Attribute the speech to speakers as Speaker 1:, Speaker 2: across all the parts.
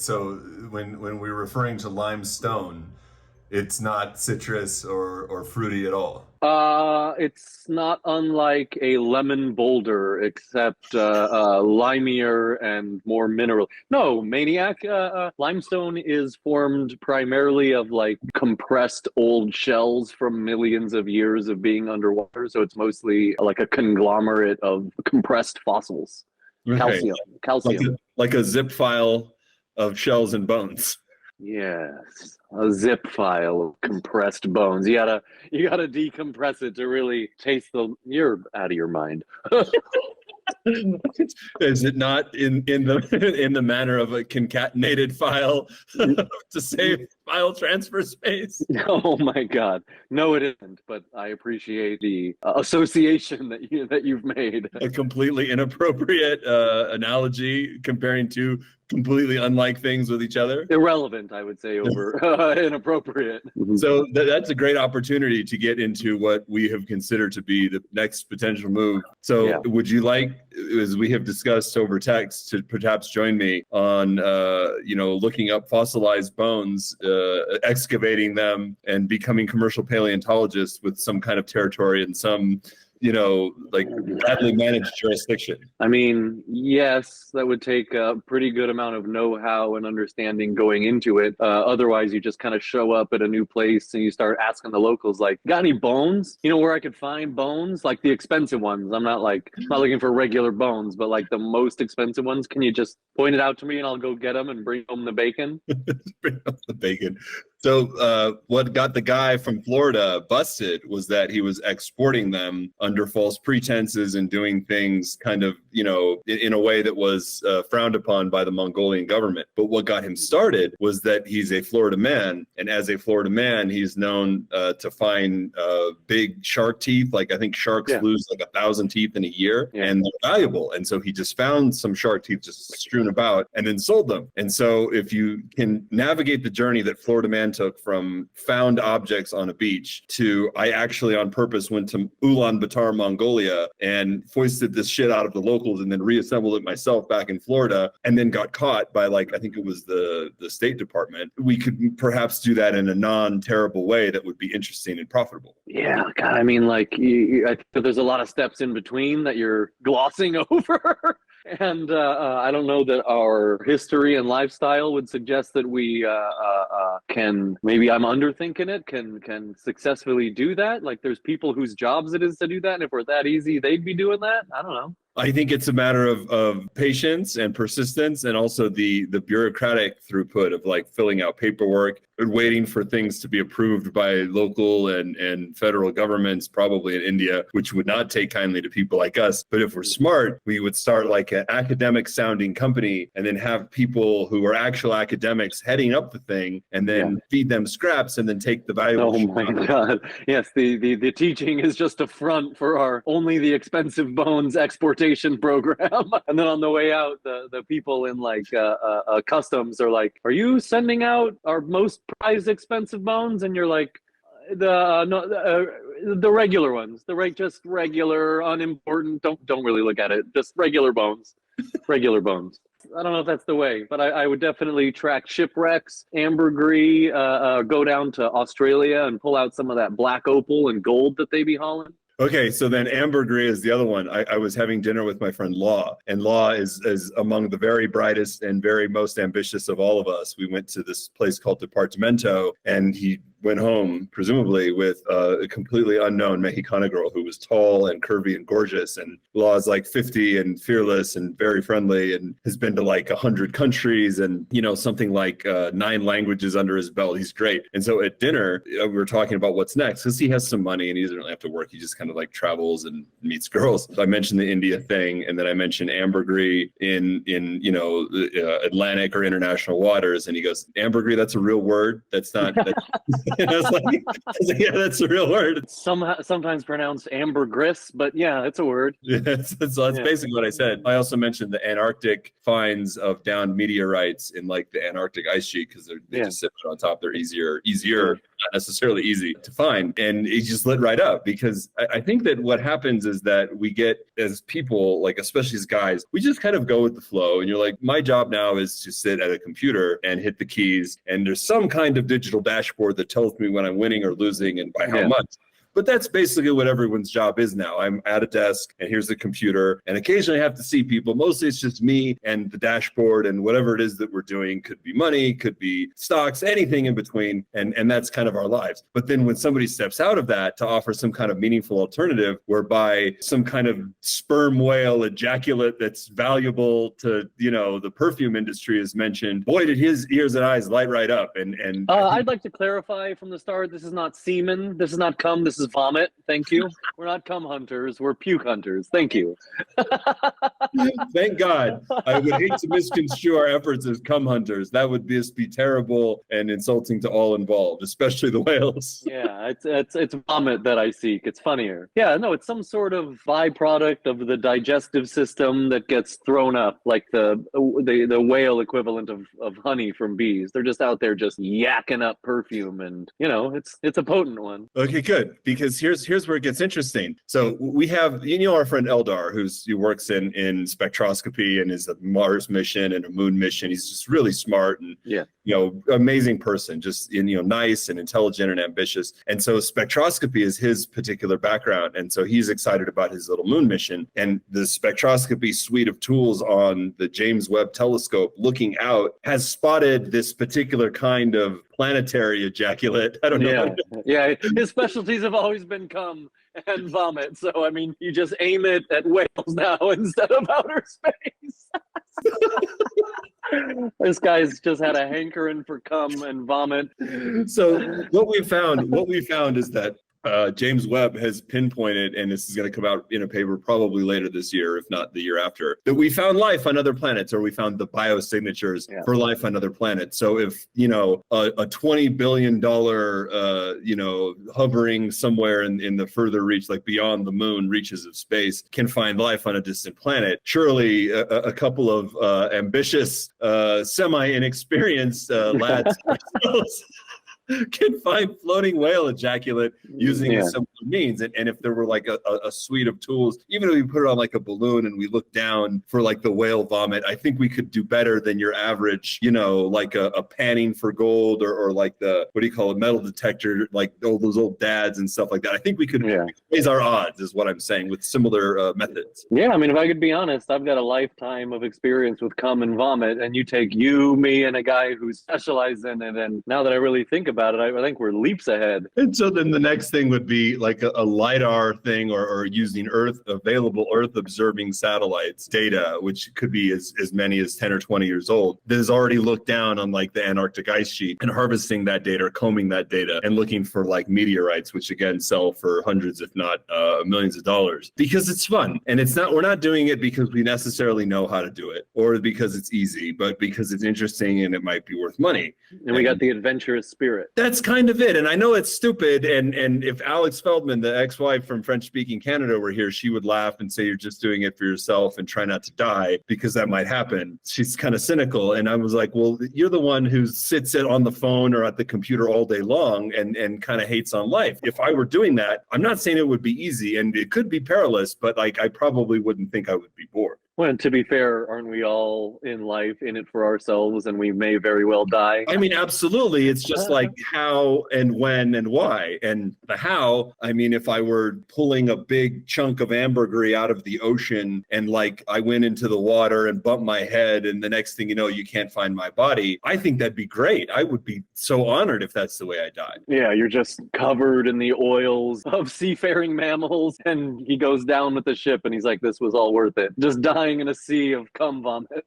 Speaker 1: So when we're referring to limestone, it's not citrus or fruity at all.
Speaker 2: It's not unlike a lemon boulder, except limier and more mineral. No, maniac. Limestone is formed primarily of like compressed old shells from millions of years of being underwater. So it's mostly like a conglomerate of compressed fossils.
Speaker 1: Okay,
Speaker 2: Calcium,
Speaker 1: like
Speaker 2: calcium.
Speaker 1: a zip file of shells and bones.
Speaker 2: Yes, a zip file of compressed bones. You gotta decompress it to really taste the. You're out of your mind.
Speaker 1: Is it not in the in the manner of a concatenated file to save file transfer space?
Speaker 2: Oh my God, no, it isn't. But I appreciate the association that you've made.
Speaker 1: A completely inappropriate analogy comparing two completely unlike things with each other.
Speaker 2: Irrelevant, I would say, over inappropriate.
Speaker 1: So that's a great opportunity to get into what we have considered to be the next potential move. So
Speaker 2: Yeah.
Speaker 1: would you like, as we have discussed over text, to perhaps join me on, looking up fossilized bones, excavating them, and becoming commercial paleontologists with some kind of territory and some, like badly managed jurisdiction?
Speaker 2: I mean, yes, that would take a pretty good amount of know-how and understanding going into it. Otherwise, you just kind of show up at a new place and you start asking the locals, like, "Got any bones? You know where I could find bones? Like the expensive ones. I'm not looking for regular bones, but like the most expensive ones. Can you just point it out to me and I'll go get them and bring home the bacon?"
Speaker 1: Bring up the bacon. So what got the guy from Florida busted was that he was exporting them under false pretenses and doing things kind of, in a way that was frowned upon by the Mongolian government. But what got him started was that he's a Florida man. And as a Florida man, he's known to find big shark teeth. Like I think sharks lose like 1,000 teeth in a year, and they're valuable. And so he just found some shark teeth just strewn about and then sold them. And so if you can navigate the journey that Florida man took from found objects on a beach to I actually on purpose went to Ulaanbaatar, Mongolia and foisted this shit out of the locals and then reassembled it myself back in Florida and then got caught by I think it was the State Department. We could perhaps do that in a non-terrible way that would be interesting and profitable.
Speaker 2: Yeah, God, I mean, I think there's a lot of steps in between that you're glossing over. And I don't know that our history and lifestyle would suggest that we can, maybe I'm underthinking it, can successfully do that. Like there's people whose jobs it is to do that. And if we're that easy, they'd be doing that. I don't know.
Speaker 1: I think it's a matter of patience and persistence and also the bureaucratic throughput of filling out paperwork and waiting for things to be approved by local and federal governments, probably in India, which would not take kindly to people like us. But if we're smart, we would start like an academic sounding company and then have people who are actual academics heading up the thing and then feed them scraps and then take the valuable.
Speaker 2: Oh my God. Yes, the teaching is just a front for our only the expensive bones exportation program. And then on the way out, the people in customs are like, "Are you sending out our most prized expensive bones?" And you're like, the regular ones, just regular, unimportant. Don't really look at it. Just regular bones, regular bones. I don't know if that's the way, but I would definitely track shipwrecks, ambergris, go down to Australia and pull out some of that black opal and gold that they be hauling.
Speaker 1: Okay, so then ambergris is the other one. I was having dinner with my friend Law, and Law is among the very brightest and very most ambitious of all of us. We went to this place called Departamento, and he went home, presumably, with a completely unknown Mexicana girl who was tall and curvy and gorgeous. And Law is 50 and fearless and very friendly and has been to 100 countries and, something like 9 languages under his belt. He's great. And so at dinner, we were talking about what's next because he has some money and he doesn't really have to work. He just kind of travels and meets girls. So I mentioned the India thing, and then I mentioned ambergris in Atlantic or international waters. And he goes, "Ambergris, that's a real word. That's not." And I was like, "Yeah, that's a real word."
Speaker 2: It's sometimes pronounced ambergris, but yeah, it's a word.
Speaker 1: Yeah, that's basically what I said. I also mentioned the Antarctic finds of downed meteorites in the Antarctic ice sheet because they just sit on top. They're easier not necessarily easy to find. And it just lit right up because I think that what happens is that we get as people, like especially as guys, we just kind of go with the flow. And you're like, my job now is to sit at a computer and hit the keys. And there's some kind of digital dashboard that tells me when I'm winning or losing and by how much. But that's basically what everyone's job is now. I'm at a desk and here's the computer and occasionally I have to see people. Mostly it's just me and the dashboard and whatever it is that we're doing. Could be money, could be stocks, anything in between. And that's kind of our lives. But then when somebody steps out of that to offer some kind of meaningful alternative whereby some kind of sperm whale ejaculate that's valuable to, the perfume industry is mentioned, boy, did his ears and eyes light right up. And
Speaker 2: I'd like to clarify from the start, this is not semen. This is not cum. This is vomit. Thank you. We're not cum hunters. We're puke hunters. Thank you.
Speaker 1: Thank God. I would hate to misconstrue our efforts as cum hunters. That would just be terrible and insulting to all involved, especially the whales.
Speaker 2: Yeah, it's vomit that I seek. It's funnier. Yeah, no, it's some sort of byproduct of the digestive system that gets thrown up, like the whale equivalent of honey from bees. They're just out there just yakking up perfume, and it's a potent one.
Speaker 1: Okay, good. Because here's where it gets interesting. So we have, our friend Eldar, who works in spectroscopy and is a Mars mission and a moon mission. He's just really smart and amazing person, just nice and intelligent and ambitious. And so spectroscopy is his particular background. And so he's excited about his little moon mission. And the spectroscopy suite of tools on the James Webb Telescope looking out has spotted this particular kind of planetary ejaculate. I don't know.
Speaker 2: Yeah. His specialties have always been cum and vomit. So, you just aim it at whales now instead of outer space. This guy's just had a hankering for cum and vomit.
Speaker 1: So what we found is that James Webb has pinpointed, and this is going to come out in a paper probably later this year, if not the year after, that we found life on other planets, or we found the biosignatures for life on other planets. So if, a $20 billion, hovering somewhere in the further reach, like beyond the moon reaches of space, can find life on a distant planet, surely a couple of ambitious, semi-inexperienced lads can find floating whale ejaculate using a similar means. And if there were like a suite of tools, even if we put it on like a balloon and we look down for like the whale vomit, I think we could do better than your average, like a panning for gold or like the, what do you call it, metal detector, like all those old dads and stuff like that. I think we could raise our odds, is what I'm saying, with similar methods.
Speaker 2: Yeah, if I could be honest, I've got a lifetime of experience with cum and vomit, and you take you, me, and a guy who specializes in it, and now that I really think about it, I think we're leaps ahead.
Speaker 1: And so then the next thing would be like a LiDAR thing, or using available Earth observing satellites data, which could be as many as 10 or 20 years old, that has already looked down on like the Antarctic ice sheet and harvesting that data, or combing that data and looking for like meteorites, which again sell for hundreds, if not millions of dollars, because it's fun. And we're not doing it because we necessarily know how to do it or because it's easy, but because it's interesting and it might be worth money.
Speaker 2: And we got the adventurous spirit.
Speaker 1: That's kind of it. And I know it's stupid. And if Alex Feldman, the ex-wife from French-speaking Canada, were here, she would laugh and say, you're just doing it for yourself and try not to die, because that might happen. She's kind of cynical. And I was like, well, you're the one who sits on the phone or at the computer all day long and kind of hates on life. If I were doing that, I'm not saying it would be easy, and it could be perilous, but like I probably wouldn't think I would be bored.
Speaker 2: Well, and to be fair, aren't we all in life in it for ourselves, and we may very well die?
Speaker 1: Absolutely. It's just like how and when and why. And the how, if I were pulling a big chunk of ambergris out of the ocean and like I went into the water and bumped my head and the next thing you know, you can't find my body, I think that'd be great. I would be so honored if that's the way I died.
Speaker 2: Yeah, you're just covered in the oils of seafaring mammals, and he goes down with the ship and he's like, this was all worth it. Just dying in a sea of cum vomit.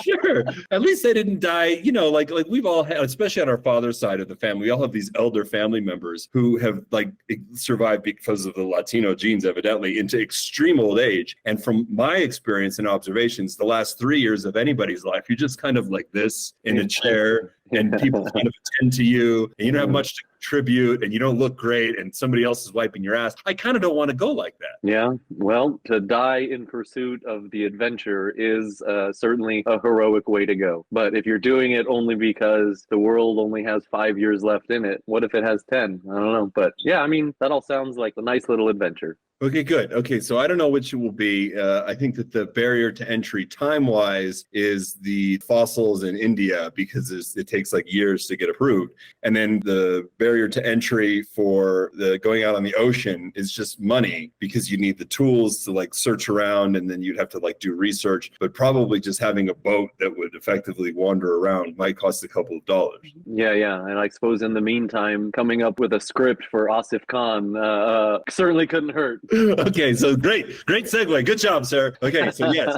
Speaker 1: Sure. At least they didn't die, like we've all had, especially on our father's side of the family, we all have these elder family members who have like survived because of the Latino genes, evidently, into extreme old age. And from my experience and observations, the last 3 years of anybody's life, you're just kind of like this in a chair, and people kind of attend to you, and you don't have much to contribute, and you don't look great, and somebody else is wiping your ass. I kind of don't want to go like that.
Speaker 2: Yeah, well, to die in pursuit of the adventure is certainly a heroic way to go. But if you're doing it only because the world only has 5 years left in it, what if it has 10? I don't know. But yeah, I mean, that all sounds like a nice little adventure.
Speaker 1: Okay, good. Okay, so I don't know which it will be. I think that the barrier to entry time-wise is the fossils in India, because it takes like years to get approved. And then the barrier to entry for the going out on the ocean is just money, because you need the tools to like search around, and then you'd have to like do research. But probably just having a boat that would effectively wander around might cost a couple of dollars.
Speaker 2: Yeah. And I suppose in the meantime, coming up with a script for Asif Khan certainly couldn't hurt.
Speaker 1: Okay, so great segue. Good job, sir. Okay, so yes,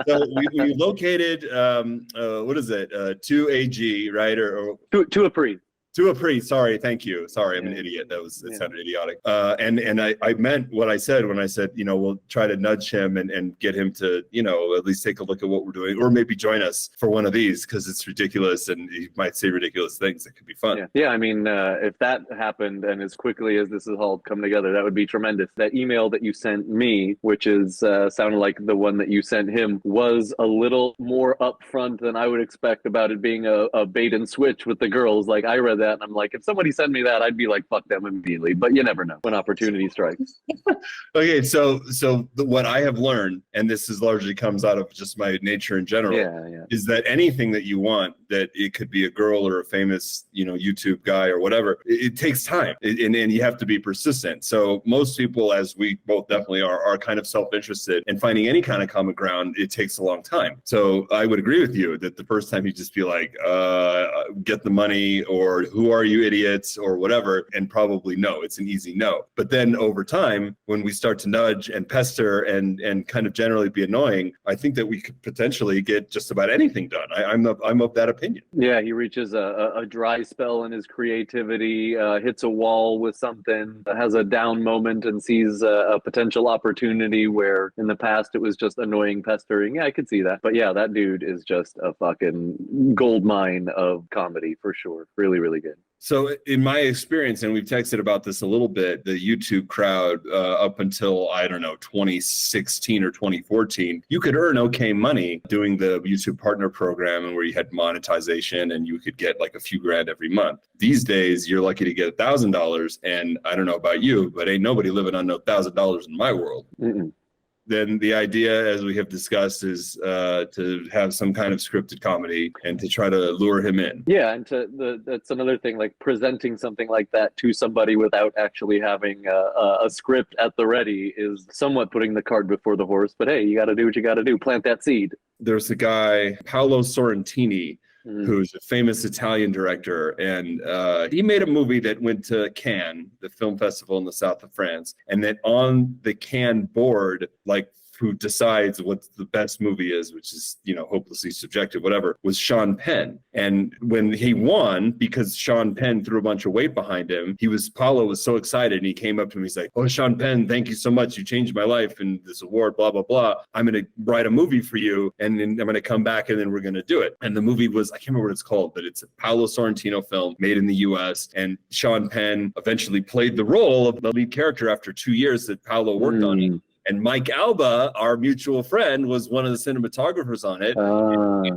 Speaker 1: so we located what is it? 2AG, right? Or
Speaker 2: to a pre.
Speaker 1: To a pre. Sorry, thank you. Sorry, I'm an idiot. It sounded idiotic. And I meant what I said when I said, we'll try to nudge him and get him to, at least take a look at what we're doing, or maybe join us for one of these, because it's ridiculous and he might say ridiculous things. It could be fun.
Speaker 2: Yeah. I mean, if that happened and as quickly as this has all come together, that would be tremendous. That email that you sent me, which is sounded like the one that you sent him, was a little more upfront than I would expect about it being a bait and switch with the girls. Like, I read that and I'm like, if somebody sent me that, I'd be like, fuck them immediately. But you never know when opportunity strikes.
Speaker 1: Okay, so what I have learned, and this is largely comes out of just my nature in general, is that anything that you want, that it could be a girl or a famous, YouTube guy or whatever, it takes time, and you have to be persistent. So most people, as we both definitely are kind of self-interested, and finding any kind of common ground, it takes a long time. So I would agree with you that the first time you just be like, get the money, or who are you idiots, or whatever, and probably no, it's an easy no. But then over time, when we start to nudge and pester and kind of generally be annoying, I think that we could potentially get just about anything done. I'm of that opinion.
Speaker 2: Yeah, he reaches a dry spell in his creativity, hits a wall with something, has a down moment, and sees a potential opportunity where in the past it was just annoying pestering. Yeah, I could see that. But yeah, that dude is just a fucking gold mine of comedy for sure. Really, really good.
Speaker 1: So in my experience, and we've texted about this a little bit, the YouTube crowd up until, I don't know, 2016 or 2014, you could earn okay money doing the YouTube partner program, and where you had monetization and you could get like a few grand every month. These days, you're lucky to get $1,000. And I don't know about you, but ain't nobody living on no $1,000 in my world.
Speaker 2: Mm-mm.
Speaker 1: Then the idea, as we have discussed, is to have some kind of scripted comedy and to try to lure him in.
Speaker 2: Yeah, and that's another thing, like presenting something like that to somebody without actually having a script at the ready is somewhat putting the cart before the horse. But hey, you got to do what you got to do. Plant that seed.
Speaker 1: There's a guy, Paolo Sorrentini, who's a famous Italian director, and he made a movie that went to Cannes, the film festival in the south of France, and that on the Cannes board, like, who decides what the best movie is, which is, hopelessly subjective, whatever, was Sean Penn. And when he won, because Sean Penn threw a bunch of weight behind him, Paulo was so excited, and he came up to me, he's like, "Oh, Sean Penn, thank you so much. You changed my life in this award, blah, blah, blah. I'm going to write a movie for you, and then I'm going to come back, and then we're going to do it." And the movie was, I can't remember what it's called, but it's a Paolo Sorrentino film made in the US. And Sean Penn eventually played the role of the lead character after 2 years that Paolo worked on it. And Mike Alba, our mutual friend, was one of the cinematographers on it.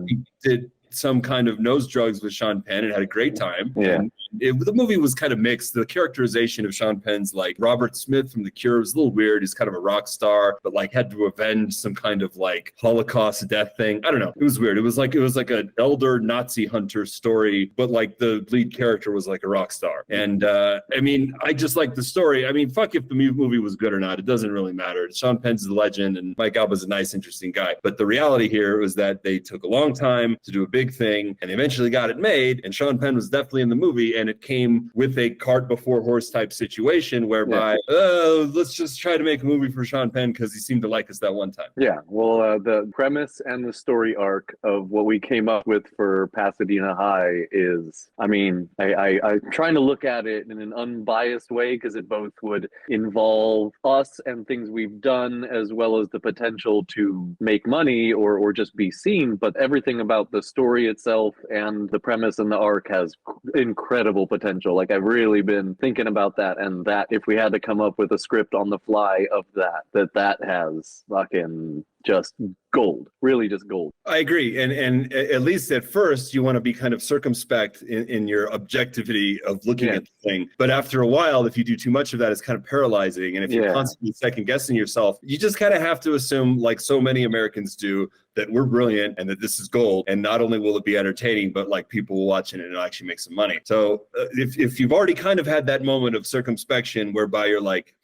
Speaker 1: He did some kind of nose drugs with Sean Penn and had a great time.
Speaker 2: Yeah.
Speaker 1: And the movie was kind of mixed. The characterization of Sean Penn's like Robert Smith from The Cure was a little weird. He's kind of a rock star, but like had to avenge some kind of like Holocaust death thing. I don't know. It was weird. It was like an elder Nazi hunter story, but like the lead character was like a rock star. And I mean, I just like the story. I mean, fuck if the movie was good or not. It doesn't really matter. Sean Penn's a legend, and Mike Alba's a nice, interesting guy. But the reality here was that they took a long time to do a big thing, and they eventually got it made. And Sean Penn was definitely in the movie. and it came with a cart before horse type situation whereby, let's just try to make a movie for Sean Penn because he seemed to like us that one time.
Speaker 2: Yeah, well, the premise and the story arc of what we came up with for Pasadena High is, I mean, I'm trying to look at it in an unbiased way because it both would involve us and things we've done as well as the potential to make money or just be seen. But everything about the story itself and the premise and the arc has incredible potential. Like, I've really been thinking about that, and that if we had to come up with a script on the fly of that has fucking just gold, really just gold.
Speaker 1: I agree. And at least at first, you want to be kind of circumspect in your objectivity of looking at the thing. But after a while, if you do too much of that, it's kind of paralyzing. And if you're constantly second guessing yourself, you just kind of have to assume, like so many Americans do, that we're brilliant and that this is gold. And not only will it be entertaining, but like people will watch it and it'll actually make some money. So if you've already kind of had that moment of circumspection whereby you're like,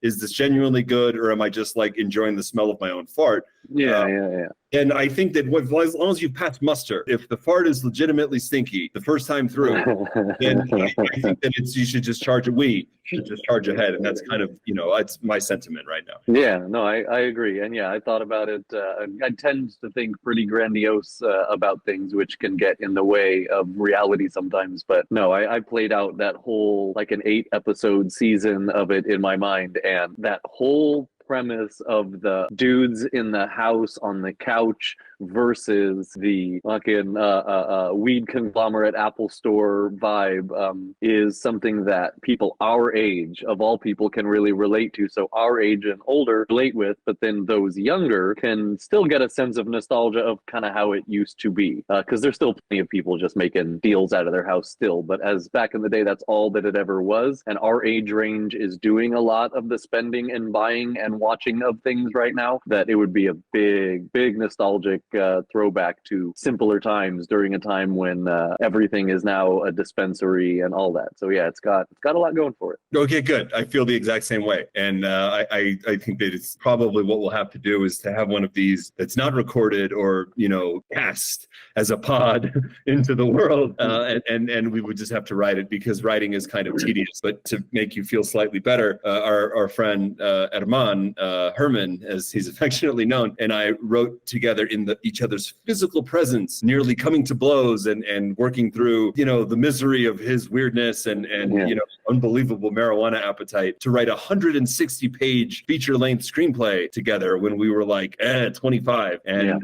Speaker 1: is this genuinely good, or am I just like enjoying the smell of my own fart? Yeah. And I think that as long as you pass muster, if the fart is legitimately stinky the first time through, then I think that you should just charge it. We should just charge ahead, and that's kind of it's my sentiment right now.
Speaker 2: Yeah, no, I agree, and I thought about it. I tend to think pretty grandiose about things, which can get in the way of reality sometimes. But no, I played out that whole like an 8-episode season of it in my mind, and that whole premise of the dudes in the house on the couch versus the fucking weed conglomerate Apple store vibe is something that people our age, of all people, can really relate to. So our age and older relate with, but then those younger can still get a sense of nostalgia of kind of how it used to be. Because there's still plenty of people just making deals out of their house still. But as back in the day, that's all that it ever was. And our age range is doing a lot of the spending and buying and watching of things right now, that it would be a big nostalgic throwback to simpler times during a time when everything is now a dispensary and all that. So yeah, it's got a lot going for it.
Speaker 1: Okay, good. I feel the exact same way. And I think that it's probably what we'll have to do is to have one of these that's not recorded or, cast as a pod into the world. And we would just have to write it, because writing is kind of tedious. But to make you feel slightly better, our friend Herman, as he's affectionately known, and I wrote together in each other's physical presence, nearly coming to blows and working through, the misery of his weirdness and unbelievable marijuana appetite, to write a 160-page feature-length screenplay together when we were like 25, and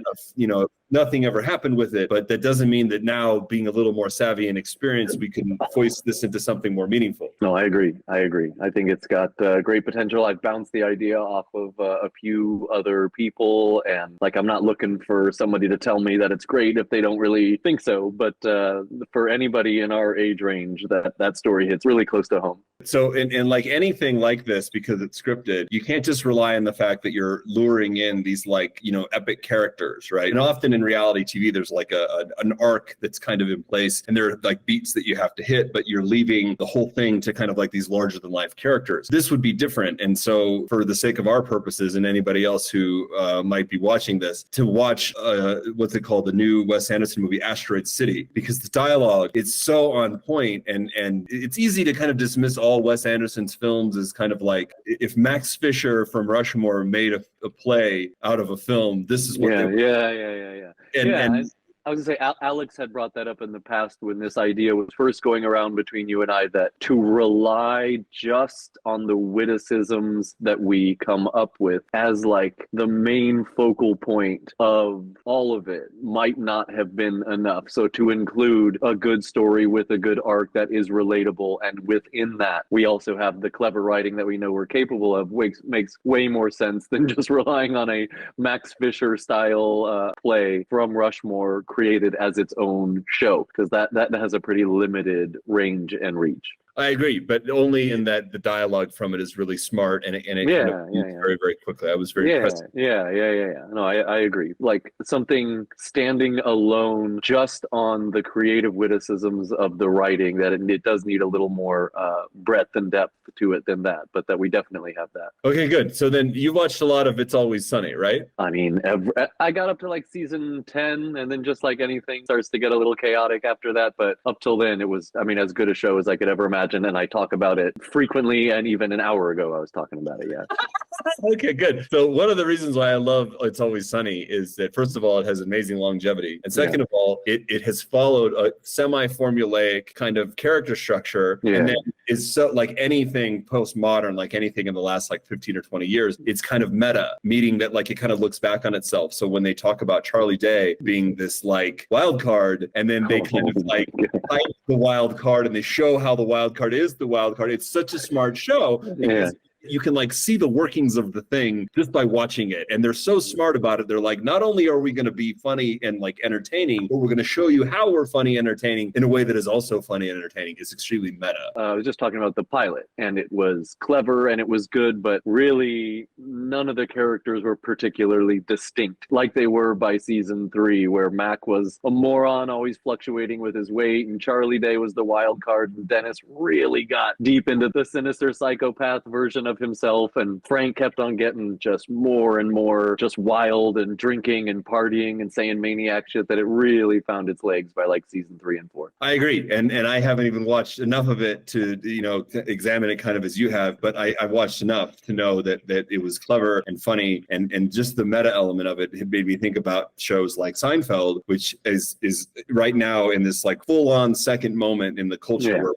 Speaker 1: nothing ever happened with it. But that doesn't mean that now, being a little more savvy and experienced, we can voice this into something more meaningful.
Speaker 2: No, I agree. I think it's got great potential. I've bounced the idea off of a few other people, and like, I'm not looking for somebody to tell me that it's great if they don't really think so. But for anybody in our age range, that story hits really close to home.
Speaker 1: So in like anything like this, because it's scripted, you can't just rely on the fact that you're luring in these epic characters, right? And often in reality TV, there's like an arc that's kind of in place, and there are like beats that you have to hit, but you're leaving the whole thing to kind of like these larger than life characters. This would be different. And so for the sake of our purposes and anybody else who might be watching this, to watch what's it called, the new Wes Anderson movie, Asteroid City, because the dialogue is so on point, and it's easy to kind of dismiss all Wes Anderson's films as kind of like, if Max Fisher from Rushmore made a play out of a film, this is what
Speaker 2: Yeah. I was going to say, Alex had brought that up in the past when this idea was first going around between you and I, that to rely just on the witticisms that we come up with as like the main focal point of all of it might not have been enough. So to include a good story with a good arc that is relatable, and within that, we also have the clever writing that we know we're capable of, makes way more sense than just relying on a Max Fisher style play from Rushmore created as its own show, because that has a pretty limited range and reach.
Speaker 1: I agree, but only in that the dialogue from it is really smart, and it kind of moves very, very quickly. I was very impressed.
Speaker 2: Yeah. No, I agree. Like something standing alone just on the creative witticisms of the writing, that it does need a little more breadth and depth to it than that, but that we definitely have that.
Speaker 1: Okay, good. So then you watched a lot of It's Always Sunny, right?
Speaker 2: I mean, I got up to like season 10, and then just like anything starts to get a little chaotic after that. But up till then, it was, I mean, as good a show as I could ever imagine. And I talk about it frequently. And even an hour ago, I was talking about it. Yeah.
Speaker 1: Okay, good. So one of the reasons why I love It's Always Sunny is that, first of all, it has amazing longevity. And second of all, it has followed a semi-formulaic kind of character structure.
Speaker 2: Yeah.
Speaker 1: And then is so like anything postmodern, like anything in the last like 15 or 20 years, it's kind of meta, meaning that like it kind of looks back on itself. So when they talk about Charlie Day being this like wild card, and then they kind of like fight the wild card, and they show how the wild card is the wild card, it's such a smart show because you can like see the workings of the thing just by watching it. And they're so smart about it. They're like, not only are we going to be funny and like entertaining, but we're going to show you how we're funny and entertaining in a way that is also funny and entertaining. It's extremely meta.
Speaker 2: I was just talking about the pilot, and it was clever and it was good, but really none of the characters were particularly distinct like they were by season 3, where Mac was a moron always fluctuating with his weight, and Charlie Day was the wild card, and Dennis really got deep into the sinister psychopath version of himself, and Frank kept on getting just more and more just wild and drinking and partying and saying maniac shit, that it really found its legs by like season 3 and 4.
Speaker 1: I agree, and I haven't even watched enough of it to examine it kind of as you have, but I've watched enough to know that it was clever and funny, and just the meta element of it made me think about shows like Seinfeld, which is right now in this like full on second moment in the culture where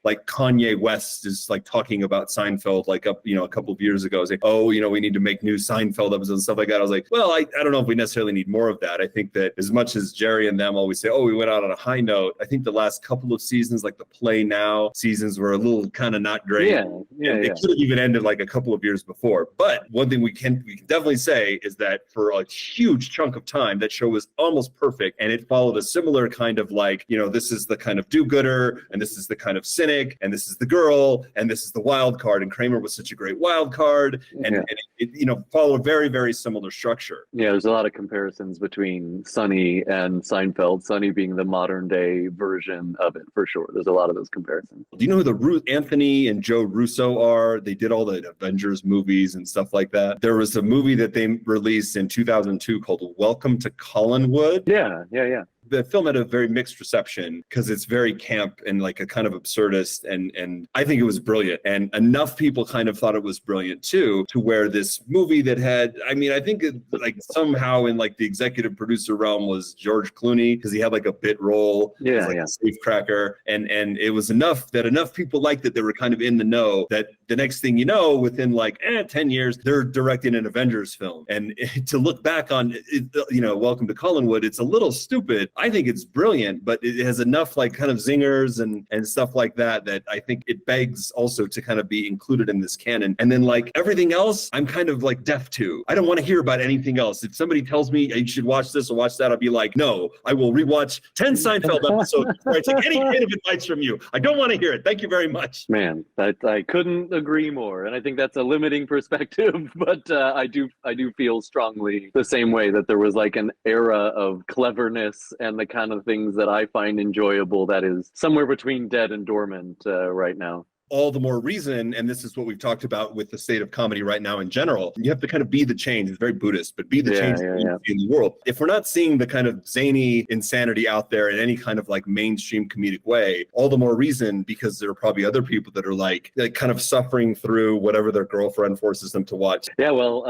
Speaker 1: like Kanye West is like talking about Seinfeld like a couple of years ago. I was like, oh, we need to make new Seinfeld episodes and stuff like that. I was like, well, I don't know if we necessarily need more of that. I think that as much as Jerry and them always say, oh, we went out on a high note, I think the last couple of seasons, like the Play Now seasons, were a little kind of not great. They could have even ended like a couple of years before. But one thing we can definitely say is that for a huge chunk of time, that show was almost perfect, and it followed a similar kind of like, this is the kind of do-gooder, and this is the kind of cynic, and this is the girl, and this is the wild card, and Kramer was such a great wild card, and it followed a very, very similar structure.
Speaker 2: Yeah, there's a lot of comparisons between Sunny and Seinfeld, Sunny being the modern day version of it, for sure. There's a lot of those comparisons.
Speaker 1: Do you know who Anthony and Joe Russo are? They did all the Avengers movies and stuff like that. There was a movie that they released in 2002 called Welcome to Collinwood.
Speaker 2: Yeah.
Speaker 1: The film had a very mixed reception because it's very camp and like a kind of absurdist, and I think it was brilliant, and enough people kind of thought it was brilliant too, to where this movie that had, I mean, I think it, like somehow in like the executive producer realm was George Clooney, because he had like a bit role, like a safecracker, and it was enough people liked it. They were kind of in the know that the next thing you know, within like 10 years, they're directing an Avengers film. And to look back on Welcome to Collinwood, it's a little stupid. I think it's brilliant, but it has enough like kind of zingers and stuff like that I think it begs also to kind of be included in this canon. And then like everything else, I'm kind of like deaf to. I don't want to hear about anything else. If somebody tells me you should watch this or watch that, I'll be like, no, I will rewatch 10 Seinfeld episodes before I take any kind of advice from you. I don't want to hear it. Thank you very much.
Speaker 2: Man, I couldn't agree more. And I think that's a limiting perspective, but I do feel strongly the same way, that there was like an era of cleverness and the kind of things that I find enjoyable that is somewhere between dead and dormant right now.
Speaker 1: All the more reason, and this is what we've talked about with the state of comedy right now in general, you have to kind of be the change. It's very Buddhist, but be the change in the world. If we're not seeing the kind of zany insanity out there in any kind of like mainstream comedic way, all the more reason, because there are probably other people that are like kind of suffering through whatever their girlfriend forces them to watch.
Speaker 2: Yeah, well,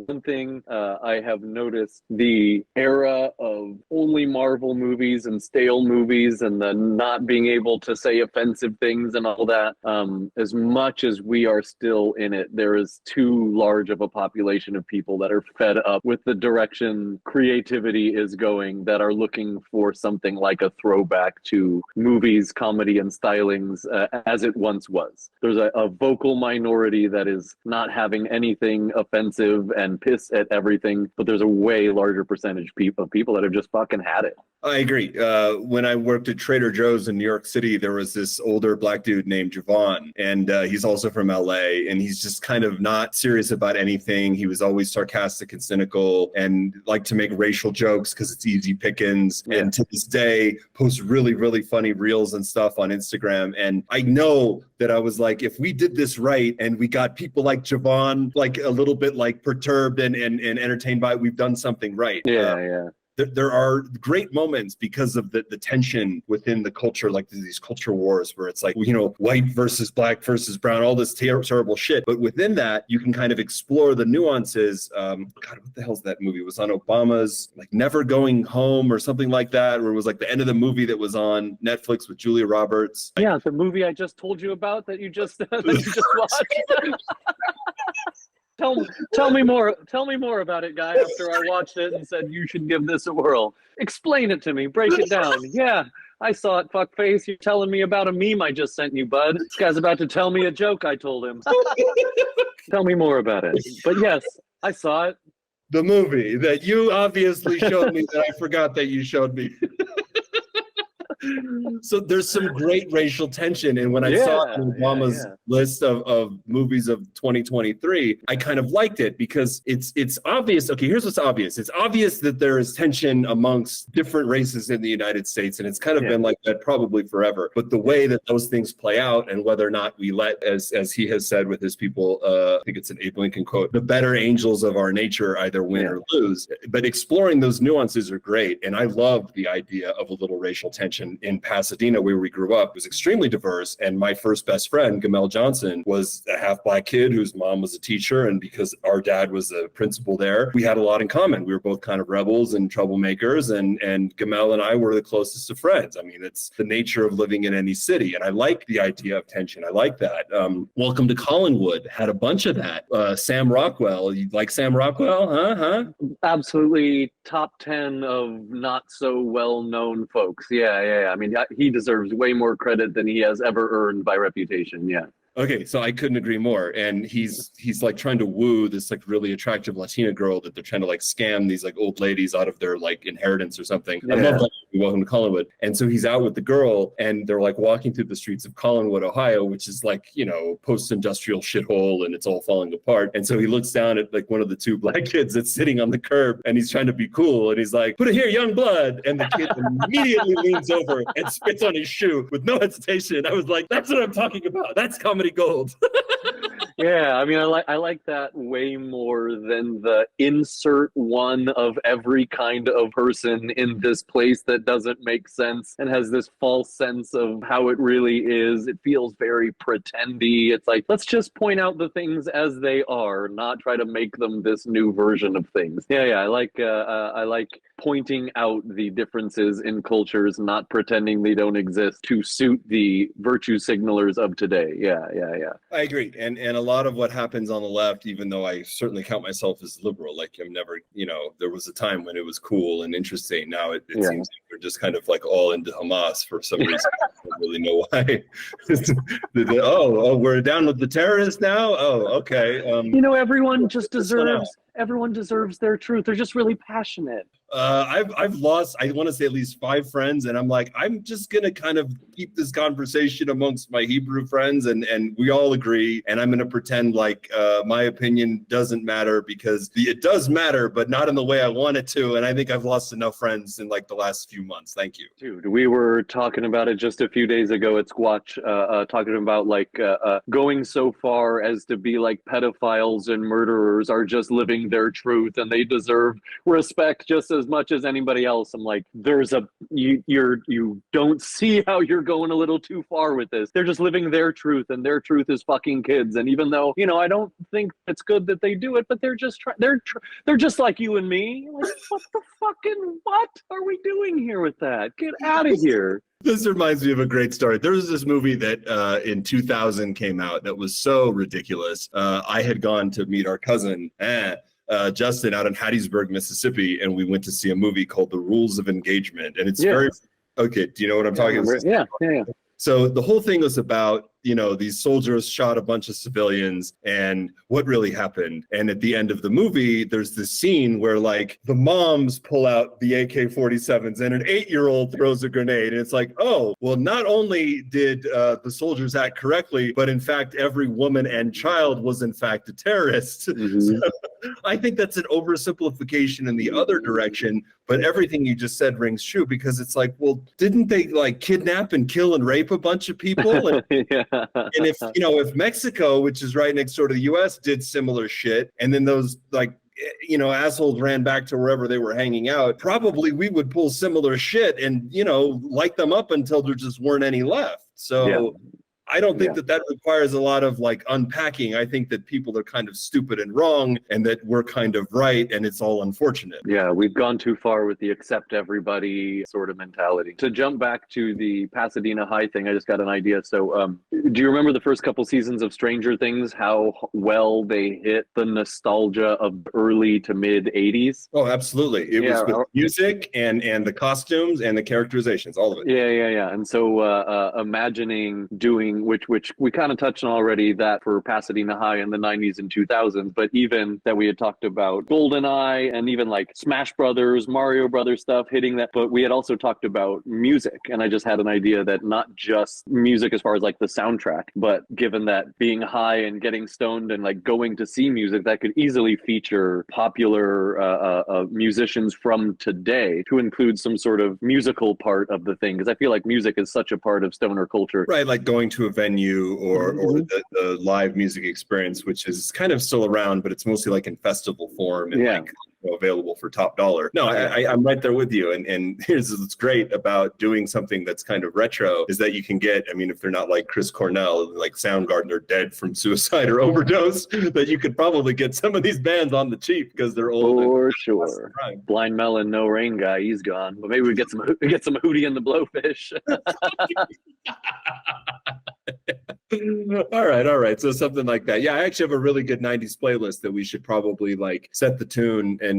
Speaker 2: one thing I have noticed, the era of only Marvel movies and stale movies and the not being able to say offensive things and all that, as much as we are still in it, there is too large of a population of people that are fed up with the direction creativity is going, that are looking for something like a throwback to movies, comedy, and stylings as it once was. There's a vocal minority that is not having anything offensive and piss at everything, but there's a way larger percentage of people that have just fucking had it.
Speaker 1: I agree. When I worked at Trader Joe's in New York City, there was this older black dude named Javon, and he's also from LA, and he's just kind of not serious about anything. He was always sarcastic and cynical and liked to make racial jokes because it's easy pickings. Yeah. And to this day, posts really, really funny reels and stuff on Instagram. And I know that I was like, if we did this right and we got people like Javon, like a little bit like perturbed and entertained by it, we've done something right.
Speaker 2: Yeah.
Speaker 1: There are great moments because of the tension within the culture, like these culture wars where it's like, you know, white versus black versus brown, all this terrible shit. But within that, you can kind of explore the nuances. God, what the hell's that movie? It was on Obama's like Never Going Home or something like that, where it was like the end of the movie that was on Netflix with Julia Roberts.
Speaker 2: Yeah, the movie I just told you about that you just watched. Tell me more about it, guy, after I watched it and said you should give this a whirl. Explain it to me. Break it down. Yeah, I saw it, fuckface. You're telling me about a meme I just sent you, bud. This guy's about to tell me a joke I told him. Tell me more about it. But yes, I saw it.
Speaker 1: The movie that you obviously showed me that I forgot that you showed me. So there's some great racial tension. And when I saw Obama's list of movies of 2023, I kind of liked it because it's obvious. Okay, here's what's obvious. It's obvious that there is tension amongst different races in the United States. And it's kind of been like that probably forever. But the way that those things play out and whether or not we let, as he has said with his people, I think it's an Abe Lincoln quote, the better angels of our nature either win or lose. But exploring those nuances are great. And I love the idea of a little racial tension in Pasadena, where we grew up. It was extremely diverse. And my first best friend, Gamel Johnson, was a half black kid whose mom was a teacher. And because our dad was a principal there, we had a lot in common. We were both kind of rebels and troublemakers. And Gamel and I were the closest of friends. I mean, it's the nature of living in any city. And I like the idea of tension. I like that. Welcome to Collinwood had a bunch of that. Sam Rockwell, you like Sam Rockwell? Huh?
Speaker 2: Absolutely top 10 of not so well-known folks. Yeah. I mean, he deserves way more credit than he has ever earned by reputation. Yeah.
Speaker 1: Okay, so I couldn't agree more. And he's like trying to woo this like really attractive Latina girl that they're trying to like scam these like old ladies out of their like inheritance or something. I love that. Welcome to Collinwood. And so he's out with the girl and they're like walking through the streets of Collinwood, Ohio, which is like, you know, post-industrial shithole and it's all falling apart. And so he looks down at like one of the two black kids that's sitting on the curb and he's trying to be cool. And he's like, put it here, young blood. And the kid immediately leans over and spits on his shoe with no hesitation. I was like, that's what I'm talking about. That's comedy gold.
Speaker 2: Yeah, I mean, I like that way more than the insert one of every kind of person in this place that doesn't make sense and has this false sense of how it really is. It feels very pretendy. It's like, let's just point out the things as they are, not try to make them this new version of things. Yeah, I like pointing out the differences in cultures, not pretending they don't exist to suit the virtue signalers of today. Yeah.
Speaker 1: I agree. And a lot of what happens on the left, even though I certainly count myself as liberal, like I'm never, you know, there was a time when it was cool and interesting. Now it seems like they're just kind of like all into Hamas for some reason. I don't really know why. We're down with the terrorists now? Oh, okay.
Speaker 2: You know, everyone deserves their truth. They're just really passionate.
Speaker 1: I've lost, I want to say at least 5 friends, and I'm like, I'm just gonna kind of keep this conversation amongst my Hebrew friends, and we all agree, and I'm gonna pretend like my opinion doesn't matter because it does matter, but not in the way I want it to. And I think I've lost enough friends in like the last few months. Thank you.
Speaker 2: Dude, we were talking about it just a few days ago at Squatch, talking about like going so far as to be like pedophiles and murderers are just living their truth and they deserve respect just as much as anybody else. I'm like, you don't see how you're going a little too far with this. They're just living their truth, and their truth is fucking kids. And even though, you know, I don't think it's good that they do it, but they're just they're just like you and me. Like, what are we doing here with that? Get out of here.
Speaker 1: This reminds me of a great story. There was this movie that in 2000 came out that was so ridiculous. I had gone to meet our cousin, Justin, out in Hattiesburg, Mississippi, and we went to see a movie called The Rules of Engagement. And it's very, okay, do you know what I'm talking about?
Speaker 2: Yeah.
Speaker 1: So the whole thing was about these soldiers shot a bunch of civilians and what really happened. And at the end of the movie, there's this scene where like the moms pull out the AK-47s and an 8-year-old throws a grenade. And it's like, oh, well, not only did the soldiers act correctly, but in fact, every woman and child was in fact a terrorist.
Speaker 2: Mm-hmm.
Speaker 1: So I think that's an oversimplification in the other direction, but everything you just said rings true, because it's like, well, didn't they like kidnap and kill and rape a bunch of people? And,
Speaker 2: Yeah.
Speaker 1: and if Mexico, which is right next door to the US, did similar shit, and then those like assholes ran back to wherever they were hanging out, probably we would pull similar shit and light them up until there just weren't any left. So
Speaker 2: Yeah.
Speaker 1: I don't think that requires a lot of like unpacking. I think that people are kind of stupid and wrong, and that we're kind of right, and it's all unfortunate.
Speaker 2: Yeah, we've gone too far with the accept everybody sort of mentality. To jump back to the Pasadena High thing, I just got an idea. So do you remember the first couple seasons of Stranger Things, how well they hit the nostalgia of early to mid 80s?
Speaker 1: Oh, absolutely. It was with music and the costumes and the characterizations, all of it.
Speaker 2: Yeah. And so imagining doing, which we kind of touched on already, that for Pasadena High in the 90s and 2000s, but even that we had talked about GoldenEye and even like Smash Brothers, Mario Brothers stuff hitting that. But we had also talked about music. And I just had an idea that not just music as far as like the soundtrack, but given that being high and getting stoned and like going to see music, that could easily feature popular musicians from today to include some sort of musical part of the thing. Because I feel like music is such a part of stoner culture.
Speaker 1: Right, like going to a venue or the live music experience, which is kind of still around, but it's mostly like in festival form and like available for top dollar. No, I'm right there with you. And here's what's great about doing something that's kind of retro is that you can get, I mean, if they're not like Chris Cornell, like Soundgarden, or dead from suicide or overdose, that you could probably get some of these bands on the cheap because they're old.
Speaker 2: For sure. Blind Melon, No Rain guy, he's gone. But maybe we get some Hootie and the Blowfish.
Speaker 1: All right. So something like that. Yeah, I actually have a really good 90s playlist that we should probably like set the tune and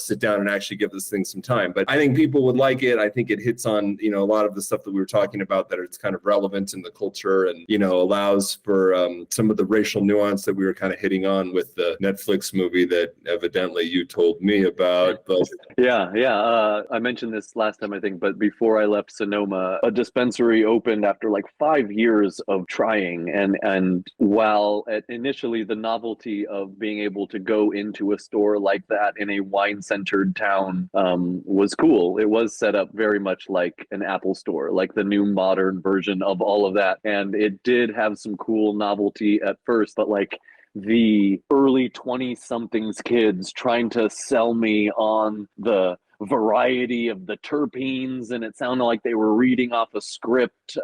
Speaker 1: sit down and actually give this thing some time. But I think people would like it. I think it hits on, a lot of the stuff that we were talking about, that it's kind of relevant in the culture and, allows for some of the racial nuance that we were kind of hitting on with the Netflix movie that evidently you told me about. But
Speaker 2: yeah. I mentioned this last time, I think, but before I left Sonoma, a dispensary opened after like 5 years of trying. And while initially the novelty of being able to go into a store like that in a wine-centered town was cool, it was set up very much like an Apple store, like the new modern version of all of that. And it did have some cool novelty at first, but like the early 20-somethings kids trying to sell me on the variety of the terpenes, and it sounded like they were reading off a script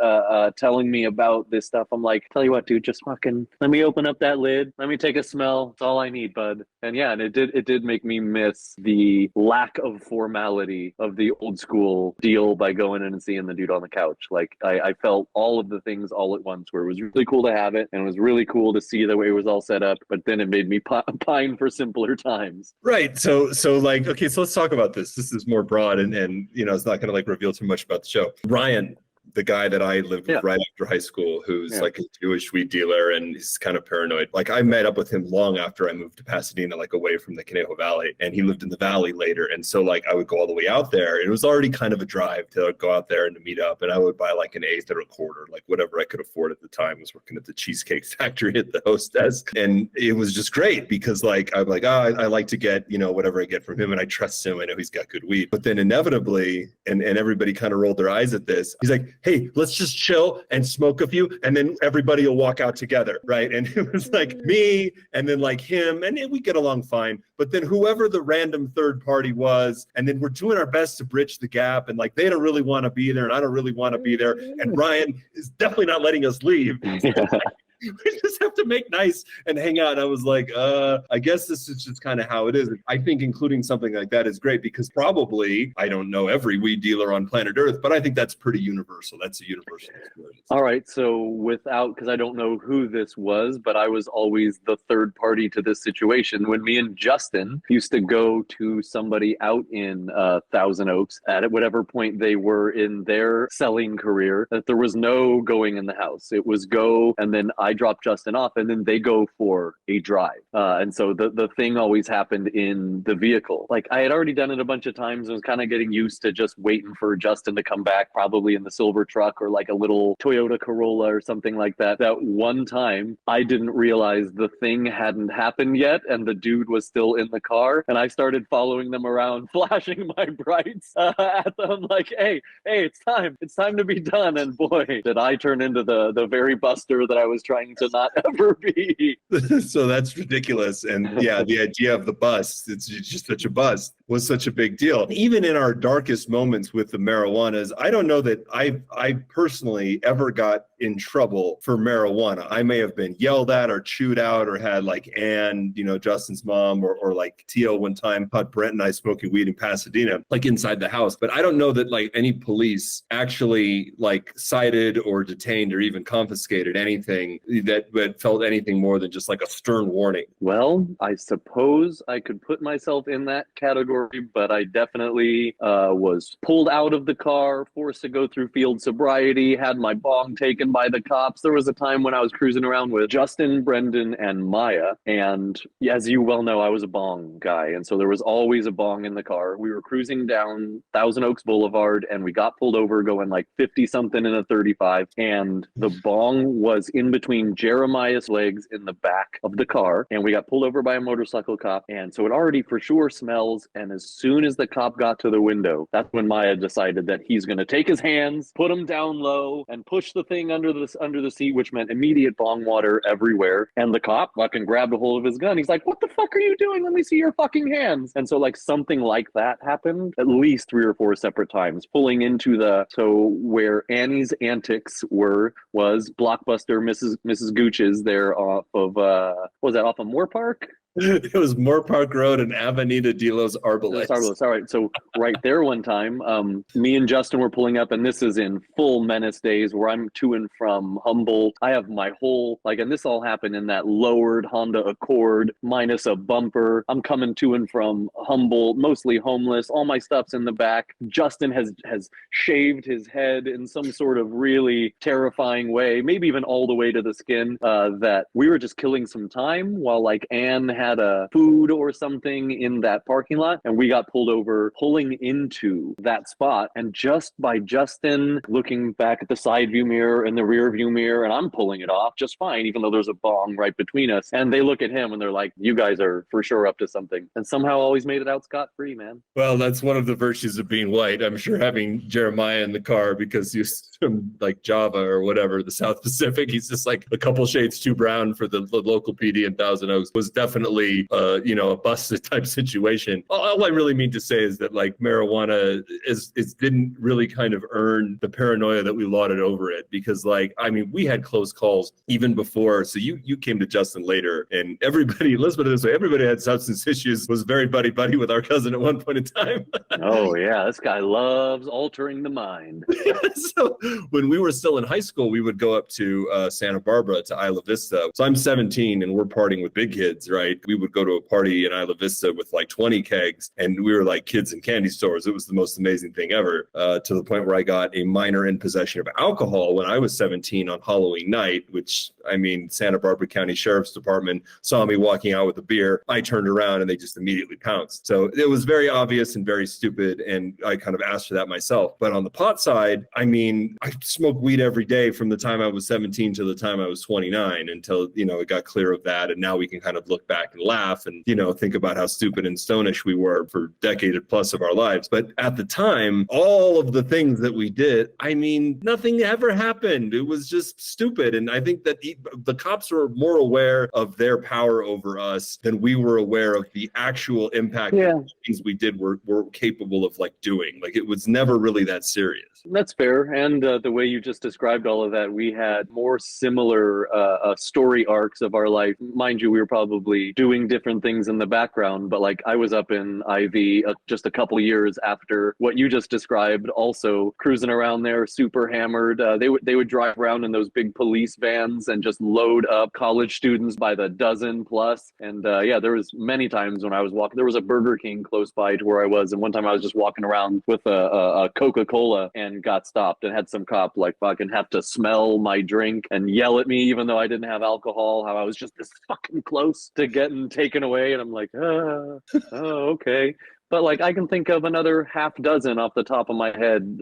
Speaker 2: telling me about this stuff. I'm like, tell you what, dude, just fucking let me open up that lid, let me take a smell, it's all I need, bud. And yeah, and it did make me miss the lack of formality of the old school deal by going in and seeing the dude on the couch. Like I felt all of the things all at once, where it was really cool to have it and it was really cool to see the way it was all set up, but then it made me pine for simpler times.
Speaker 1: Right. So like, okay, so let's talk about this. This is more broad and it's not going to like reveal too much about the show. Ryan, the guy that I lived with right after high school, who's like a Jewish weed dealer, and he's kind of paranoid. Like I met up with him long after I moved to Pasadena, like away from the Conejo Valley, and he lived in the valley later. And so like I would go all the way out there. It was already kind of a drive to go out there and to meet up. And I would buy like an eighth or a quarter, like whatever I could afford at the time. I was working at the Cheesecake Factory at the host desk. And it was just great because like I'm like, I like to get, whatever I get from him, and I trust him. I know he's got good weed. But then inevitably, and everybody kind of rolled their eyes at this, he's like, hey, let's just chill and smoke a few, and then everybody will walk out together, right? And it was like me, and then like him, and we get along fine. But then whoever the random third party was, and then we're doing our best to bridge the gap, and like they don't really want to be there, and I don't really want to be there, and Ryan is definitely not letting us leave. we just have to make nice and hang out. And I was like, I guess this is just kind of how it is. I think including something like that is great because probably, I don't know every weed dealer on planet Earth, but I think that's pretty universal. That's a universal experience.
Speaker 2: All right. So because I don't know who this was, but I was always the third party to this situation. When me and Justin used to go to somebody out in Thousand Oaks at whatever point they were in their selling career, that there was no going in the house. It was go, and then I drop Justin off, and then they go for a drive. And so the thing always happened in the vehicle. Like I had already done it a bunch of times and was kind of getting used to just waiting for Justin to come back, probably in the silver truck or like a little Toyota Corolla or something like that. That one time I didn't realize the thing hadn't happened yet and the dude was still in the car, and I started following them around, flashing my brights at them like, hey, it's time to be done. And boy, did I turn into the very buster that I was trying to not ever be.
Speaker 1: So that's ridiculous. And yeah, the idea of the bust, it's just such a bust, was such a big deal. Even in our darkest moments with the marijuanas, I don't know that I personally ever got in trouble for marijuana. I may have been yelled at or chewed out or had like Ann, Justin's mom, or like Tio one time caught Brent and I smoking weed in Pasadena, like inside the house. But I don't know that like any police actually like cited or detained or even confiscated anything that felt anything more than just like a stern warning.
Speaker 2: Well, I suppose I could put myself in that category, but I definitely was pulled out of the car, forced to go through field sobriety, had my bong taken by the cops. There was a time when I was cruising around with Justin, Brendan, and Maya. And as you well know, I was a bong guy. And so there was always a bong in the car. We were cruising down Thousand Oaks Boulevard and we got pulled over going like 50 something in a 35. And the bong was in between Jeremiah's legs in the back of the car. And we got pulled over by a motorcycle cop. And so it already for sure smells. And as soon as the cop got to the window, that's when Maya decided that he's going to take his hands, put them down low, and push the thing under the seat, which meant immediate bong water everywhere. And the cop fucking grabbed a hold of his gun. He's like, "What the fuck are you doing? Let me see your fucking hands." And so like something like that happened at least 3 or 4 separate times, pulling into so where Annie's antics was Blockbuster, Mrs. Gooch's there off of what was that, off of Moore Park?
Speaker 1: It was Moore Park Road and Avenida de los Arboles.
Speaker 2: All right. So right there one time, me and Justin were pulling up, and this is in full menace days where I'm to and from Humboldt. I have my whole, and this all happened in that lowered Honda Accord minus a bumper. I'm coming to and from Humboldt, mostly homeless. All my stuff's in the back. Justin has shaved his head in some sort of really terrifying way, maybe even all the way to the skin, that we were just killing some time while Anne had a food or something in that parking lot, and we got pulled over pulling into that spot. And just by Justin looking back at the side view mirror and the rear view mirror, and I'm pulling it off just fine, even though there's a bong right between us, and they look at him and they're like, "You guys are for sure up to something," and somehow always made it out scot-free, man.
Speaker 1: Well, that's one of the virtues of being white. I'm sure having Jeremiah in the car, because he's from like Java or whatever, the South Pacific, he's just like a couple shades too brown for the local PD in Thousand Oaks, was definitely a busted type situation. All I really mean to say is that like marijuana didn't really kind of earn the paranoia that we lauded over it, because we had close calls even before. So you came to Justin later, and everybody, let's put it this way, everybody had substance issues, was very buddy with our cousin at one point in time.
Speaker 2: Oh yeah, this guy loves altering the mind.
Speaker 1: So when we were still in high school, we would go up to Santa Barbara, to Isla Vista. So I'm 17 and we're partying with big kids, right? We would go to a party in Isla Vista with like 20 kegs, and we were like kids in candy stores. It was the most amazing thing ever, to the point where I got a minor in possession of alcohol when I was 17 on Halloween night, which, Santa Barbara County Sheriff's Department saw me walking out with a beer. I turned around and they just immediately pounced. So it was very obvious and very stupid, and I kind of asked for that myself. But on the pot side, I smoked weed every day from the time I was 17 to the time I was 29 until, it got clear of that. And now we can kind of look back back and laugh and, you know, think about how stupid and stonish we were for decade plus of our lives. But at the time, all of the things that we did, I mean, nothing ever happened. It was just stupid. And I think that the cops were more aware of their power over us than we were aware of the actual impact that the things we did were capable of like doing. Like it was never really that serious.
Speaker 2: That's fair. And the way you just described all of that, we had more similar story arcs of our life. Mind you, we were probably doing different things in the background, but like I was up in IV just a couple years after what you just described, also cruising around there, super hammered. They would drive around in those big police vans and just load up college students by the dozen plus. And yeah, there was many times when I was walking, there was a Burger King close by to where I was. And one time I was just walking around with a Coca-Cola and got stopped and had some cop like fucking have to smell my drink and yell at me, even though I didn't have alcohol, how I was just this fucking close to getting taken away. And I'm like, oh, okay. But like I can think of another half dozen off the top of my head,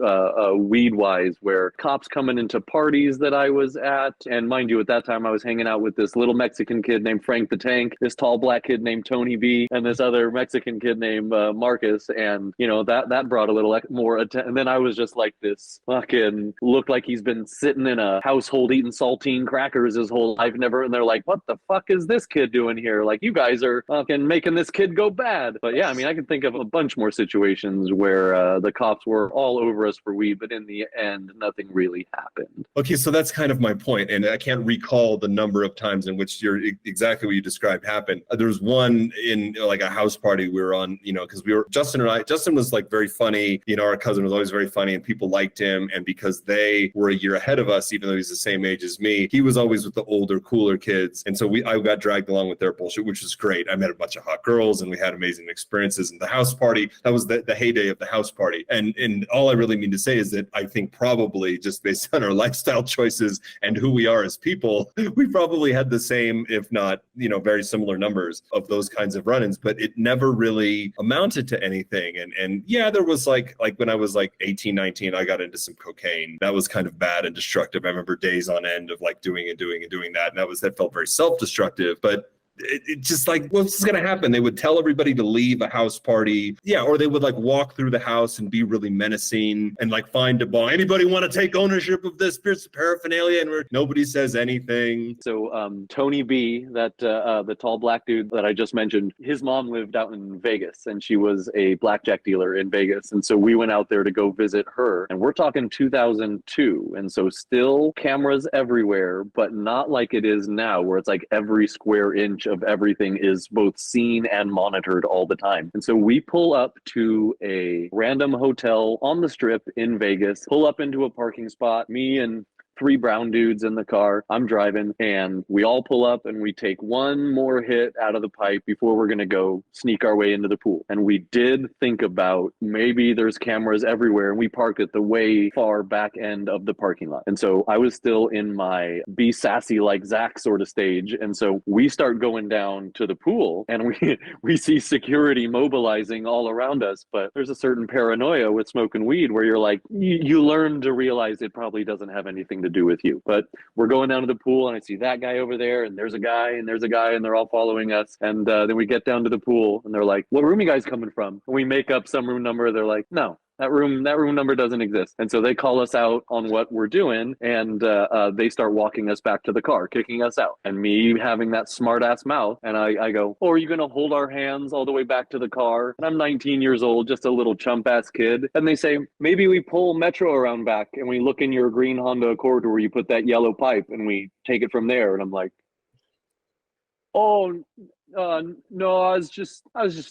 Speaker 2: weed-wise, where cops coming into parties that I was at. And mind you, at that time I was hanging out with this little Mexican kid named Frank the Tank, this tall black kid named Tony B, and this other Mexican kid named Marcus. And, you know, that brought a little more attention. And then I was just like this fucking, looked like he's been sitting in a household eating saltine crackers his whole life, never. And they're like, what the fuck is this kid doing here? Like, you guys are fucking making this kid go bad. But yeah, I mean, I can think of a bunch more situations where the cops were all over us for weed, but in the end, nothing really happened.
Speaker 1: Okay, so that's kind of my point, and I can't recall the number of times in which exactly what you described happened. There was one in like a house party we were on, you know, because Justin was like very funny, you know, our cousin was always very funny and people liked him, and because they were a year ahead of us, even though he's the same age as me, he was always with the older, cooler kids, and so I got dragged along with their bullshit, which was great. I met a bunch of hot girls and we had amazing experiences in the house party. That was the heyday of the house party. And all I really mean to say is that I think probably just based on our lifestyle choices and who we are as people, we probably had the same, if not, you know, very similar numbers of those kinds of run-ins, but it never really amounted to anything. And yeah, there was like when I was like 18, 19, I got into some cocaine. That was kind of bad and destructive. I remember days on end of like doing that. And that felt very self-destructive, but it just like, what's going to happen? They would tell everybody to leave a house party. Yeah. Or they would like walk through the house and be really menacing and like find a ball. Anybody want to take ownership of this piece of paraphernalia? And nobody says anything.
Speaker 2: So Tony B, that the tall black dude that I just mentioned, his mom lived out in Vegas and she was a blackjack dealer in Vegas. And so we went out there to go visit her. And we're talking 2002. And so still cameras everywhere, but not like it is now where it's like every square inch of everything is both seen and monitored all the time. And so we pull up to a random hotel on the strip in Vegas, pull up into a parking spot, me and 3 brown dudes in the car. I'm driving and we all pull up and we take one more hit out of the pipe before we're going to go sneak our way into the pool. And we did think about maybe there's cameras everywhere, and we parked at the way far back end of the parking lot. And so I was still in my be sassy like Zach sort of stage. And so we start going down to the pool and we see security mobilizing all around us. But there's a certain paranoia with smoking weed where you're like, you learn to realize it probably doesn't have anything to do with you. But we're going down to the pool and I see that guy over there and there's a guy and there's a guy and they're all following us. And then we get down to the pool and they're like, what room you guys coming from? And we make up some room number. They're like, no, that room number doesn't exist. And so they call us out on what we're doing and they start walking us back to the car, kicking us out. And me having that smart ass mouth, and I go, oh, are you going to hold our hands all the way back to the car? And I'm 19 years old, just a little chump ass kid. And they say, maybe we pull Metro around back and we look in your green Honda Accord where you put that yellow pipe and we take it from there. And I'm like, oh, no, I was just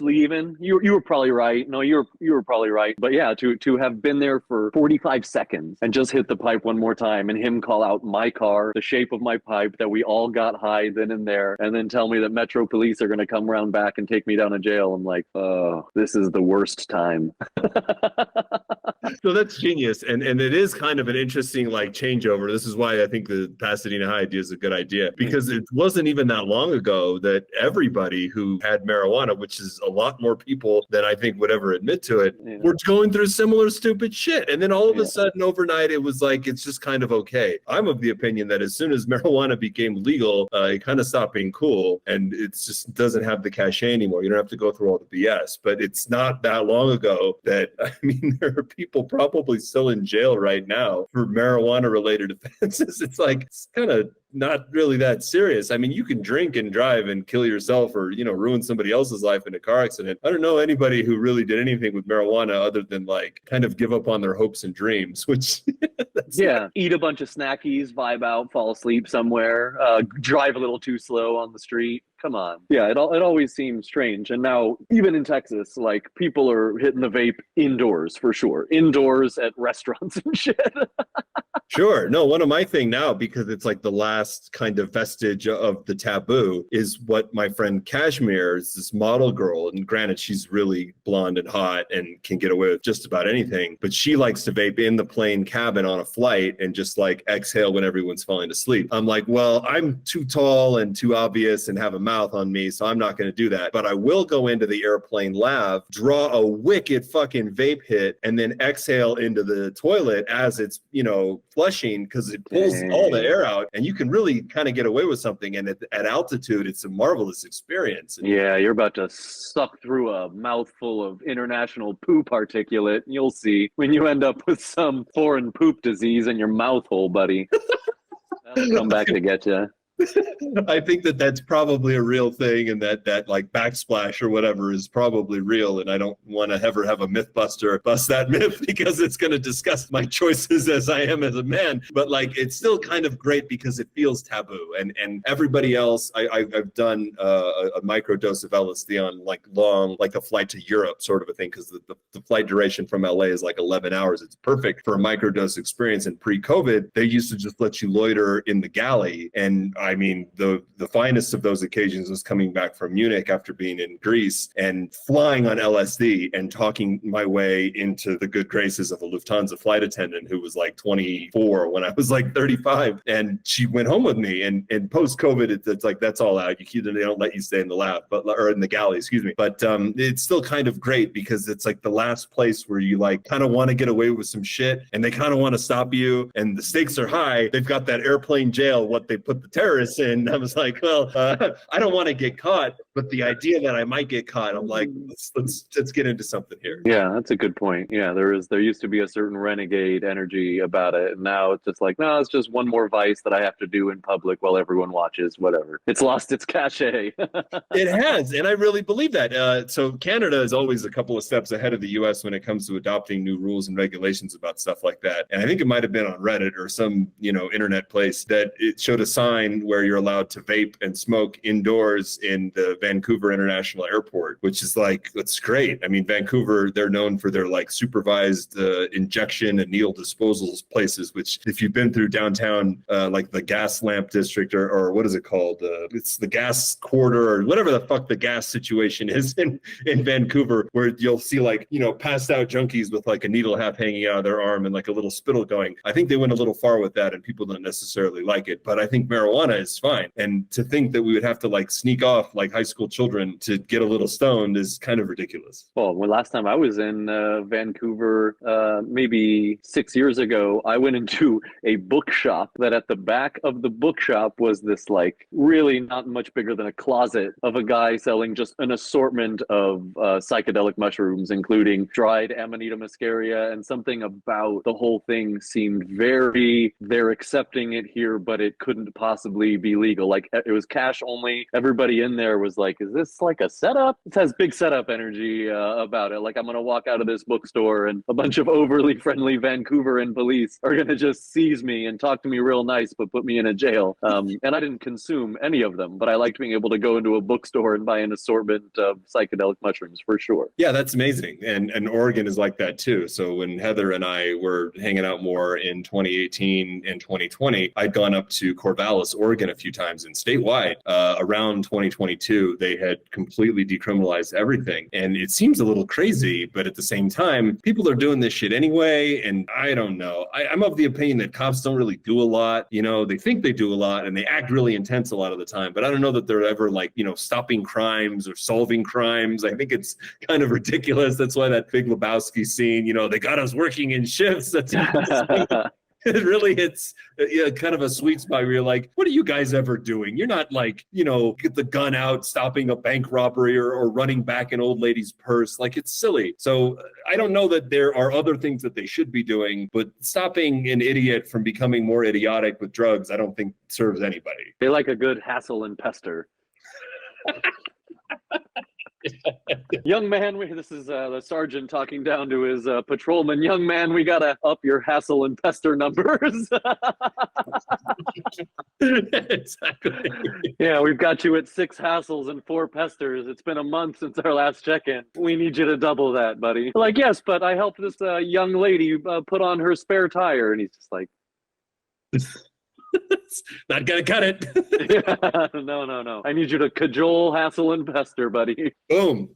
Speaker 2: leaving. You were probably right. No, you were probably right. But yeah, to have been there for 45 seconds and just hit the pipe one more time and him call out my car, the shape of my pipe, that we all got high then and there, and then tell me that Metro Police are going to come around back and take me down to jail. I'm like, oh, this is the worst time.
Speaker 1: So that's genius. And it is kind of an interesting like changeover. This is why I think the Pasadena High idea is a good idea, because it wasn't even that long ago that everybody who had marijuana, which is a lot more people than I think would ever admit to it, were going through similar stupid shit. And then all of a sudden overnight, it was like, it's just kind of okay. I'm of the opinion that as soon as marijuana became legal, it kind of stopped being cool, and it just doesn't have the cachet anymore. You don't have to go through all the BS. But it's not that long ago that, I mean, there are people probably still in jail right now for marijuana related offenses. It's like, it's kind of not really that serious. I mean, you can drink and drive and kill yourself or, you know, ruin somebody else's life in a car accident. I don't know anybody who really did anything with marijuana other than like kind of give up on their hopes and dreams, which
Speaker 2: eat a bunch of snackies, vibe out, fall asleep somewhere, drive a little too slow on the street. Come on. Yeah, it always seems strange. And now, even in Texas, like, people are hitting the vape indoors for sure. Indoors at restaurants and shit.
Speaker 1: Sure. No, one of my thing now, because it's like the last kind of vestige of the taboo, is what my friend Kashmir is, this model girl. And granted, she's really blonde and hot and can get away with just about anything. But she likes to vape in the plane cabin on a flight and just like exhale when everyone's falling asleep. I'm like, well, I'm too tall and too obvious and have a mouth on me, so I'm not going to do that. But I will go into the airplane lab, draw a wicked fucking vape hit, and then exhale into the toilet as it's, you know, flushing, because it pulls all the air out, and you can really kind of get away with something. And at altitude, it's a marvelous experience.
Speaker 2: Yeah, you're about to suck through a mouthful of international poo particulate. You'll see when you end up with some foreign poop disease in your mouth hole, buddy. That'll come back to get you.
Speaker 1: I think that's probably a real thing, and that like backsplash or whatever is probably real. And I don't want to ever have a Mythbuster bust that myth, because it's going to discuss my choices as I am as a man. But like, it's still kind of great because it feels taboo. And everybody else, I've done a microdose of LSD on like long, like a flight to Europe sort of a thing, because the flight duration from LA is like 11 hours. It's perfect for a microdose experience. And pre-COVID, they used to just let you loiter in the galley. And I mean, the finest of those occasions was coming back from Munich after being in Greece and flying on LSD and talking my way into the good graces of a Lufthansa flight attendant who was like 24 when I was like 35. And she went home with me. And post-COVID, it's like, that's all out. They don't let you stay in the lab, or in the galley, excuse me. But it's still kind of great, because it's like the last place where you like kind of want to get away with some shit, and they kind of want to stop you, and the stakes are high. They've got that airplane jail, what they put the terrorists in. I was like, well, I don't want to get caught, but the idea that I might get caught, I'm like, let's get into something here.
Speaker 2: Yeah, that's a good point. Yeah, there used to be a certain renegade energy about it, and now it's just like, no, it's just one more vice that I have to do in public while everyone watches. Whatever, it's lost its cachet.
Speaker 1: It has, and I really believe that. So Canada is always a couple of steps ahead of the U.S. when it comes to adopting new rules and regulations about stuff like that. And I think it might have been on Reddit or some, you know, internet place that it showed a sign where you're allowed to vape and smoke indoors in the Vancouver International Airport, which is like, that's great. I mean, Vancouver, they're known for their like supervised injection and needle disposals places, which if you've been through downtown, like the gas lamp district, or what is it called? It's the gas quarter, or whatever the fuck the gas situation is in Vancouver, where you'll see like, you know, passed out junkies with like a needle half hanging out of their arm and like a little spittle going. I think they went a little far with that, and people don't necessarily like it, but I think marijuana is fine. And to think that we would have to like sneak off like high school children to get a little stoned is kind of ridiculous.
Speaker 2: Well, last time I was in Vancouver, maybe 6 years ago, I went into a bookshop that at the back of the bookshop was this like really not much bigger than a closet of a guy selling just an assortment of psychedelic mushrooms, including dried Amanita muscaria, and something about the whole thing seemed very, they're accepting it here, but it couldn't possibly be legal. Like, it was cash only. Everybody in there was like, is this like a setup? It has big setup energy about it. Like, I'm going to walk out of this bookstore and a bunch of overly friendly Vancouveran police are going to just seize me and talk to me real nice, but put me in a jail. And I didn't consume any of them, but I liked being able to go into a bookstore and buy an assortment of psychedelic mushrooms for sure.
Speaker 1: Yeah, that's amazing. And Oregon is like that too. So when Heather and I were hanging out more in 2018 and 2020, I'd gone up to Corvallis, Oregon a few times, and statewide around 2022, 2, they had completely decriminalized everything. And it seems a little crazy, but at the same time, people are doing this shit anyway. And I don't know. I'm of the opinion that cops don't really do a lot. You know, they think they do a lot and they act really intense a lot of the time, but I don't know that they're ever like, you know, stopping crimes or solving crimes. I think it's kind of ridiculous. That's why that Big Lebowski scene, you know, they got us working in shifts. That's it really hits kind of a sweet spot where you're like, what are you guys ever doing? You're not like, you know, get the gun out, stopping a bank robbery or running back an old lady's purse. Like, it's silly. So I don't know that there are other things that they should be doing, but stopping an idiot from becoming more idiotic with drugs, I don't think serves anybody.
Speaker 2: They like a good hassle and pester. Young man, this is the sergeant talking down to his patrolman. Young man, we gotta up your hassle and pester numbers.
Speaker 1: Exactly.
Speaker 2: Yeah, we've got you at 6 hassles and 4 pesters. It's been a month since our last check-in. We need you to double that, buddy. Like, yes, but I helped this young lady put on her spare tire. And he's just like,
Speaker 1: not gonna cut it.
Speaker 2: yeah, no. I need you to cajole, hassle, and pester, buddy.
Speaker 1: Boom.